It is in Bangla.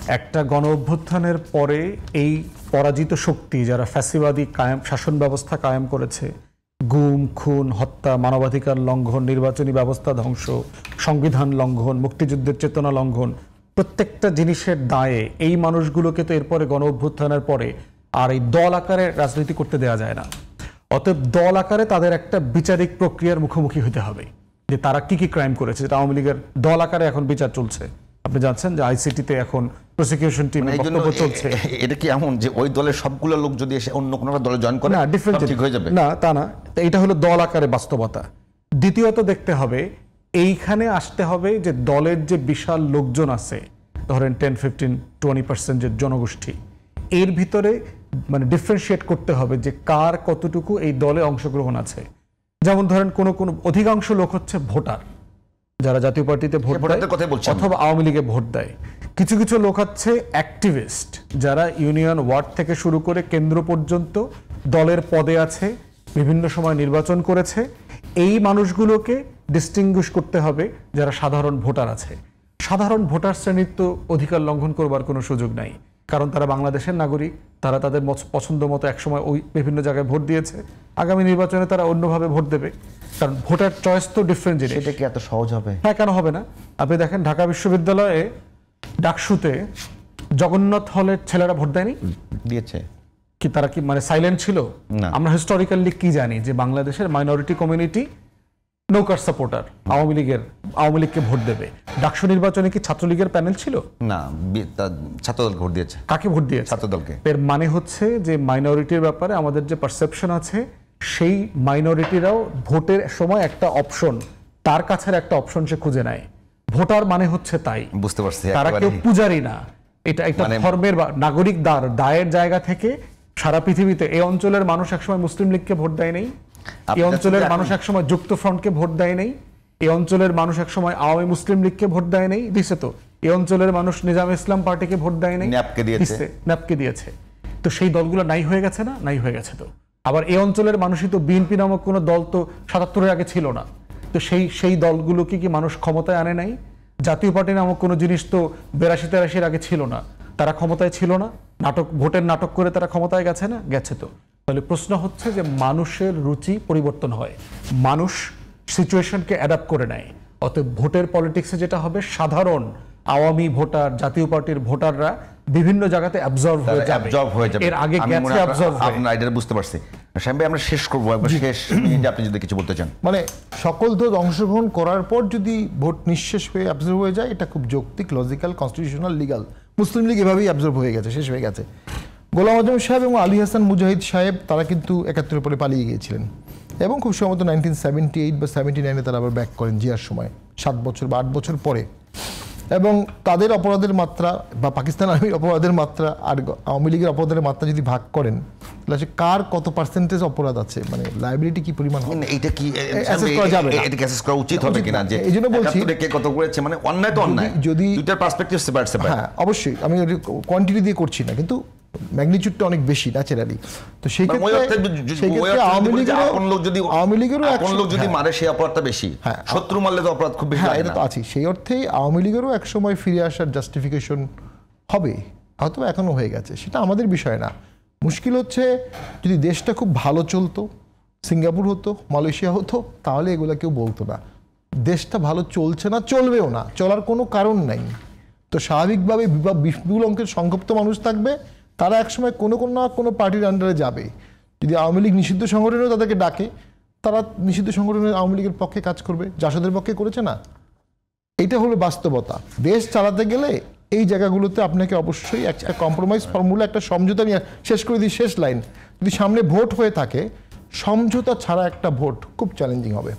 একটা গণ অভ্যুত্থানের পরে এই পরাজিত শক্তি যারা ফ্যাসিবাদী শাসন ব্যবস্থা কায়েম করেছে, গুম খুন হত্যা, মানবাধিকার লঙ্ঘন, নির্বাচনী ব্যবস্থা ধ্বংস, সংবিধান লঙ্ঘন, মুক্তিযুদ্ধের চেতনা লঙ্ঘন, প্রত্যেকটা জিনিসের দায়ে এই মানুষগুলোকে তো এরপরে গণ অভ্যুত্থানের পরে আর এই দল আকারে রাজনীতি করতে দেওয়া যায় না। অতএব দল আকারে তাদের একটা বিচারিক প্রক্রিয়ার মুখোমুখি হতে হবে যে তারা কি কি ক্রাইম করেছে। যেটা আওয়ামী লীগের দল আকারে এখন বিচার চলছে। আপনি জানছেন যে আইসিটিতে এখন প্রসিকিউশন টিম বক্তব্য চলছে। এটা কি এমন যে ওই দলের সবগুলো লোক যদি এসে অন্য কোনো দলে জয়েন করে না, ডিফারেন্ট ঠিক হয়ে যাবে? না, তা না। এটা হলো দল আকারে বাস্তবতা। দ্বিতীয়ত দেখতে হবে, এইখানে আসতে হবে যে দলের যে বিশাল লোকজন আছে, ধরেন 10-15-20% যে জনগোষ্ঠী, এর ভিতরে মানে ডিফারেন্সিয়েট করতে হবে যে কার কতটুকু এই দলে অংশগ্রহণ আছে। যেমন ধরেন কোন অধিকাংশ লোক হচ্ছে ভোটার, যারা জাতীয় পার্টিতে ভোট দেয় অথবা আওয়ামী লীগে ভোট দেয়। কিছু কিছু লোক হচ্ছে অ্যাক্টিভিস্ট, যারা ইউনিয়ন ওয়ার্ড থেকে শুরু করে কেন্দ্র পর্যন্ত দলের পদে আছে, বিভিন্ন সময় নির্বাচন করেছে। এই মানুষগুলোকে ডিস্টিংগুইশ করতে হবে যারা সাধারণ ভোটার আছে। সাধারণ ভোটার শ্রেণীর তো অধিকার লঙ্ঘন করবার কোনো সুযোগ নাই, কারণ তারা বাংলাদেশের নাগরিক। তারা তাদের পছন্দ মতো একসময় ওই বিভিন্ন জায়গায় ভোট দিয়েছে, আগামী নির্বাচনে তারা অন্যভাবে ভোট দেবে। কারণ ভোটার চয়েস তো ডিফারেন্ট জিনিস। এটা কি এত সহজ হবে? হ্যাঁ, কেন হবে না? আপনি দেখেন ঢাকা বিশ্ববিদ্যালয়ে ডাকসুতে জগন্নাথ হলের ছেলেরা ভোট দেয়নি, দিয়েছে কি? তারা কি মানে সাইলেন্ট ছিল? আমরা হিস্টোরিক্যালি কি জানি যে বাংলাদেশের মাইনরিটি কমিউনিটি নৌকার সাপোর্টার, আওয়ামী লীগকে ভোট দেবে। ডাকসু নির্বাচনে কি ছাত্রলীগের প্যানেল ছিল? না, ছাত্রদলকে ভোট দিয়েছে। কাকে ভোট দিয়েছে? ছাত্রদলকে। এর মানে হচ্ছে যে মাইনরিটির ব্যাপারে আমাদের যে পারসেপশন আছে, সেই মাইনরিটিরাও ভোটের সময় একটা অপশন, তার কাছে একটা অপশন সে খুঁজে নেয়। ভোটার মানে হচ্ছে তাই, বুঝতে পারছি। তারা কেউ পূজারি না। এটা একটা ধর্মের বা নাগরিক দায়ের জায়গা থেকে সারা পৃথিবীতে এই অঞ্চলের মানুষ একসময় মুসলিম লীগকে ভোট দেয় নাই, এই অঞ্চলের মানুষ একসময় যুক্ত ফ্রন্টকে ভোট দেয় নাই, এই অঞ্চলের মানুষ একসময় আওয়ামী মুসলিম লীগকে ভোট দেয় নাই, দিছে তো। এই অঞ্চলের মানুষ নিজাম ইসলাম পার্টিকে ভোট দেয় নাই, ন্যাপকে দিয়েছে। তো সেই দলগুলো নাই হয়ে গেছে না? নাই হয়ে গেছে তো। আবার এই অঞ্চলের মানুষই তো বিএনপি নামক কোনো দল তো ৭৭-এর আগে ছিল না। তো সেই দলগুলোকে কি মানুষ ক্ষমতায় আনে নাই? জাতীয় পার্টি নামক কোনো জিনিস তো ৮২-৮৩-এর আগে ছিল না, তারা ক্ষমতায় ছিল না। ভোটের নাটক করে তারা ক্ষমতায় গেছে না? গেছে তো। তাহলে প্রশ্ন হচ্ছে যে মানুষের রুচি পরিবর্তন হয়, মানুষ সিচুয়েশনকে অ্যাডাপ্ট করে নেয়। অতএব ভোটের পলিটিক্সে যেটা হবে, সাধারণ আওয়ামী ভোটার, জাতীয় পার্টির ভোটাররা বিভিন্ন জায়গাতে অ্যাবজর্ব হয়ে যাবে। এর আগে গেছে অ্যাবজর্ব হয়ে। আপনার আইডিয়া বুঝতে পারছি। শামীম ভাই, আমরা শেষ করব, একবার শেষ মিনিটে আপনি যদি কিছু বলতে চান। মানে সকল দল অংশগ্রহণ করার পর যদি ভোট নিঃশেষ হয়ে অ্যাবজর্ব হয়ে যায়, এটা খুব যৌক্তিক, লজিক্যাল, কনস্টিটিউশনাল, লিগাল। মুসলিম লীগ এভাবেই অ্যাবজর্ব হয়ে গেছে, শেষ হয়ে গেছে। গোলাম আজম সাহেব এবং আলী হাসান মুজাহিদ সাহেব তারা কিন্তু ৭১ পরে পালিয়ে গিয়েছিলেন এবং খুব সম্ভবত 1978 বা 79-এ তারা আবার ব্যাক করেন জিয়ার সময়, 7 বছর বা 8 বছর পরে। এবং তাদের অপরাধের মাত্রা বা পাকিস্তান আর্মির অপরাধের মাত্রা আর আওয়ামী লীগের অপরাধের মাত্রা যদি ভাগ করেন, তাহলে সে কার কত পার্সেন্টেজ অপরাধ আছে, মানে লায়াবিলিটি কি পরিমাণ হবে, এটা কি অ্যাসেস করা যাবে না। এটা অ্যাসেস করা উচিত হবে কিনা? যে এইজন্য বলছি কে কত করেছে, মানে অন্যায় তো অন্যায়, যদি দুইটার পার্সপেক্টিভ সেপারেট। হ্যাঁ, অবশ্যই আমি কোয়ান্টিটি দিয়ে করছি না, কিন্তু ম্যাগনিটিউডটা অনেক বেশি ন্যাচারালি। তো সেই ক্ষেত্রে আওয়ামী লিগেরও কোন লোক যদি মারে সেই অপরাধটা বেশি, শত্রু মারলে তো অপরাধ খুব বেশি। হ্যাঁ, এটা তো আছে। সেই অর্থেই আওয়ামী লীগেরও এক সময় ফিরে আসার জাস্টিফিকেশন হবে, হয়তো এখনো হয়ে গেছে, সেটা আমাদের বিষয় না। মুশকিল হচ্ছে যদি দেশটা খুব ভালো চলতো, সিঙ্গাপুর হতো, মালয়েশিয়া হতো, তাহলে এগুলো কেউ বলতো না। দেশটা ভালো চলছে না, চলবেও না, চলার কোনো কারণ নাই। তো স্বাভাবিকভাবে বিপুল অঙ্কের সংক্ষিপ্ত মানুষ থাকবে, তারা একসময় কোনো না কোনো পার্টির আন্ডারে যাবে। যদি আওয়ামী লীগ নিষিদ্ধ সংগঠনেও তাদেরকে ডাকে, তারা নিষিদ্ধ সংগঠনের আওয়ামী লীগের পক্ষে কাজ করবে, জাসদের পক্ষে করেছে না। এইটা হলো বাস্তবতা। দেশ চালাতে গেলে এই জায়গাগুলোতে আপনাকে অবশ্যই একটা কম্প্রোমাইজ ফর্মুলা, একটা সমঝোতা নিয়ে শেষ করে দিই। শেষ লাইন, যদি সামনে ভোট হয়ে থাকে, সমঝোতা ছাড়া একটা ভোট খুব চ্যালেঞ্জিং হবে।